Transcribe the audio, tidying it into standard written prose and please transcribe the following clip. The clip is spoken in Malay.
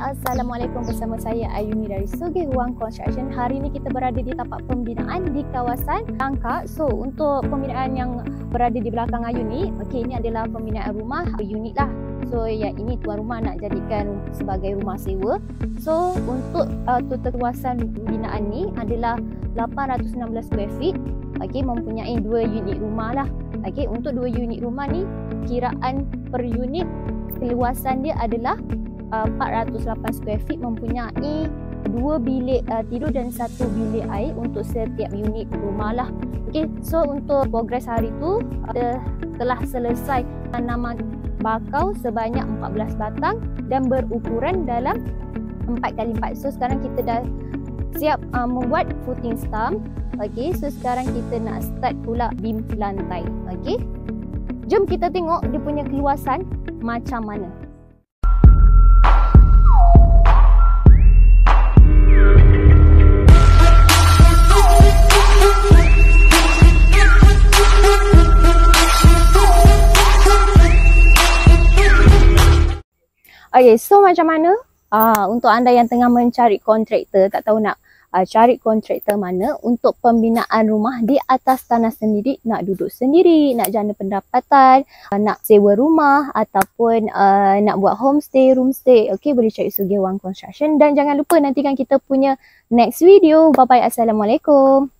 Assalamualaikum, bersama saya Ayuni dari Sugih Wang Construction. Hari ini kita berada di tapak pembinaan di kawasan Langkah. So untuk pembinaan yang berada di belakang Ayuni, ini adalah pembinaan rumah unit lah. So yang ini tuan rumah nak jadikan sebagai rumah sewa. So untuk total luasan pembinaan ni adalah 816 square feet. Mempunyai 2 unit rumah lah. Untuk 2 unit rumah ni kiraan per unit keluasan dia adalah 408 square feet, mempunyai 2 bilik tidur dan 1 bilik air untuk setiap unit rumah lah. So untuk progres hari tu telah selesai tanaman bakau sebanyak 14 batang dan berukuran dalam 4x4. So sekarang kita dah siap membuat footing stump. So sekarang kita nak start pula beam lantai. Jom kita tengok dia punya keluasan macam mana. So macam mana? Untuk anda yang tengah mencari kontraktor, tak tahu nak cari kontraktor mana untuk pembinaan rumah di atas tanah sendiri, nak duduk sendiri, nak jana pendapatan, nak sewa rumah ataupun nak buat homestay, roomstay, boleh cari Sugih Wang Construction. Dan jangan lupa nantikan kita punya next video. Bye bye, assalamualaikum.